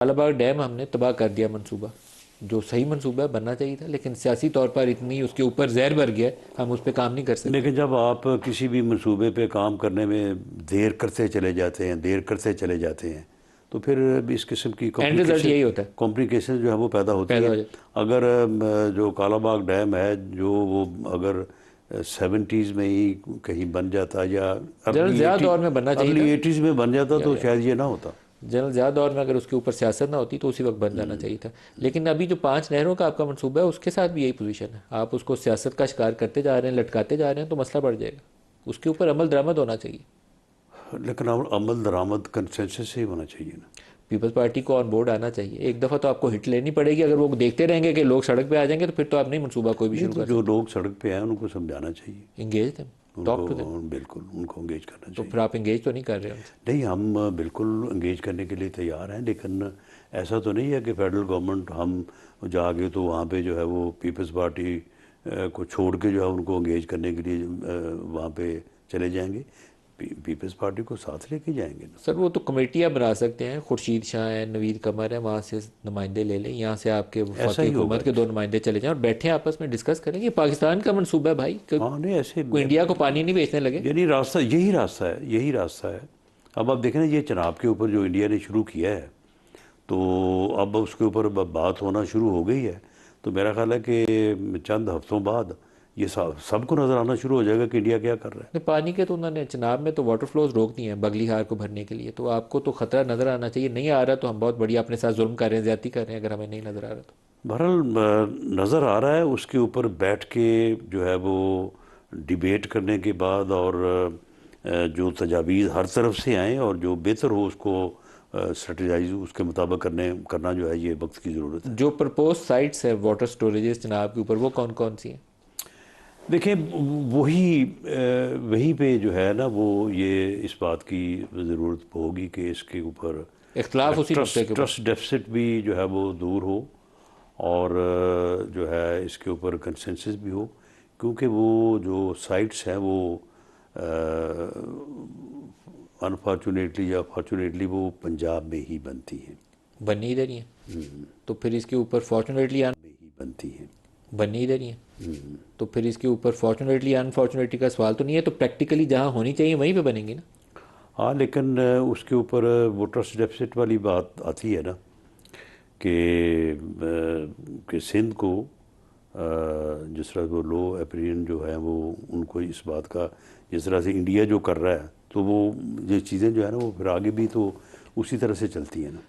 Kalabagh dam हमने तबाह कर दिया मंसूबा, जो सही मंसूबा बनना चाहिए था, लेकिन सियासी तौर पर इतनी उसके ऊपर जहर भर गया, हम उस पर काम नहीं कर सकते। लेकिन जब आप किसी भी मंसूबे पे काम करने में देर करते चले जाते हैं, देर करते चले जाते हैं, तो फिर इस किस्म की एंड रिजल्ट कॉम्प्लिकेशन यही होता है, कॉम्प्लिकेशन जो है वो पैदा होती पैदा हैं। हो जाता अगर जो कालाबाग डैम है, जो वो अगर 70s में ही कहीं बन जाता, या है। जनरल ज़िया दौर में बनना चाहिए अर्ली था। 80s में बन जाता, तो या शायद ये ना होता। जनरल ज़िया दौर में अगर उसके ऊपर सियासत ना होती तो उसी वक्त बन जाना चाहिए था। लेकिन अभी जो 5 नहरों का आपका मंसूबा है, उसके साथ भी यही पोजीशन है। आप उसको सियासत का शिकार करते जा रहे हैं, लटकाते जा रहे हैं, तो मसला बढ़ जाएगा। उसके ऊपर अमल दरामद होना चाहिए। लेकिन अमल दरामद कंसेंसस से ही होना चाहिए ना। पीपल्स पार्टी को ऑन बोर्ड आना चाहिए। एक दफ़ा तो आपको हिट लेनी पड़ेगी। अगर वो देखते रहेंगे कि लोग सड़क पे आ जाएंगे, तो फिर तो आप नहीं मंसूबा कोई भी नहीं, शुरू तो कर जो सकते। लोग सड़क पे हैं उनको समझाना चाहिए, इंगेज देम, टॉक उनको, टू देम। बिल्कुल उनको एंगेज करना तो चाहिए। फिर आप इंगेज तो नहीं कर रहे उनसे। नहीं, हम बिल्कुल एंगेज करने के लिए तैयार हैं, लेकिन ऐसा तो नहीं है कि फेडरल गवर्नमेंट हम जाके तो वहाँ पे जो है वो पीपल्स पार्टी को छोड़ के जो है उनको एंगेज करने के लिए वहाँ पे चले जाएंगे। पीपल्स पार्टी को साथ लेके जाएंगे ना। सर वो तो कमेटियाँ बना सकते हैं। खुर्शीद शाह है, नवीद कमर है, वहाँ से नुमाइंदे ले लें। यहाँ से आपके ऐसा वफाकी ही होगा। हुकूमत के 2 नुमाइंदे चले जाएं और बैठे आपस में डिस्कस करें। ये पाकिस्तान का मनसूबा है भाई, हाँ, नहीं ऐसे, कोई इंडिया को पानी नहीं बेचने लगे। यानी रास्ता यही रास्ता है, यही रास्ता है। अब आप देखें ना, ये चनाब के ऊपर जो इंडिया ने शुरू किया है, तो अब उसके ऊपर बात होना शुरू हो गई है। तो मेरा ख्याल है कि चंद हफ्तों बाद ये सबको नज़र आना शुरू हो जाएगा कि इंडिया क्या कर रहा है। नहीं, पानी के तो उन्होंने चनाब में तो वाटर फ्लोज रोक दिए हैं बगली हार को भरने के लिए। तो आपको तो खतरा नज़र आना चाहिए। नहीं आ रहा तो हम बहुत बढ़िया अपने साथ जुल्म कर रहे हैं, ज्यादती कर रहे हैं, अगर हमें नहीं नज़र आ रहा तो। बहरहाल नज़र आ रहा है, उसके ऊपर बैठ के जो है वो डिबेट करने के बाद, और जो तजावीज़ हर तरफ से आएँ और जो बेहतर हो उसको स्ट्रेटजाइज उसके मुताबिक करना जो है, ये वक्त की ज़रूरत है। जो प्रपोज साइट्स है वाटर स्टोरेजेस चनाब के ऊपर, वो कौन कौन सी हैं? देखिए, वही वहीं पे जो है ना, वो ये इस बात की ज़रूरत होगी कि इसके ऊपर इख्तलाफ उसी नुक्ते के ट्रस्ट ऊपर। ट्रस्ट डेफिसिट भी जो है वो दूर हो, और जो है इसके ऊपर कंसेंसस भी हो, क्योंकि वो जो साइट्स हैं वो अनफॉर्चुनेटली या फॉर्चुनेटली वो पंजाब में ही बनती हैं। बननी इधर ही है। तो फिर इसके ऊपर फॉर्चुनेटली में ही बनती हैं। बननी इधर ही है। तो फिर इसके ऊपर फॉर्चुनेटली अनफॉर्चुनेटली का सवाल तो नहीं है। तो प्रैक्टिकली जहाँ होनी चाहिए वहीं पे बनेंगी ना। हाँ, लेकिन उसके ऊपर वो ट्रस्ट डेफिसिट वाली बात आती है ना, कि सिंध को जिस तरह वो लो एप्रियन जो है वो, उनको इस बात का, जिस तरह से इंडिया जो कर रहा है, तो वो ये चीज़ें जो है ना वो फिर आगे भी तो उसी तरह से चलती हैं ना।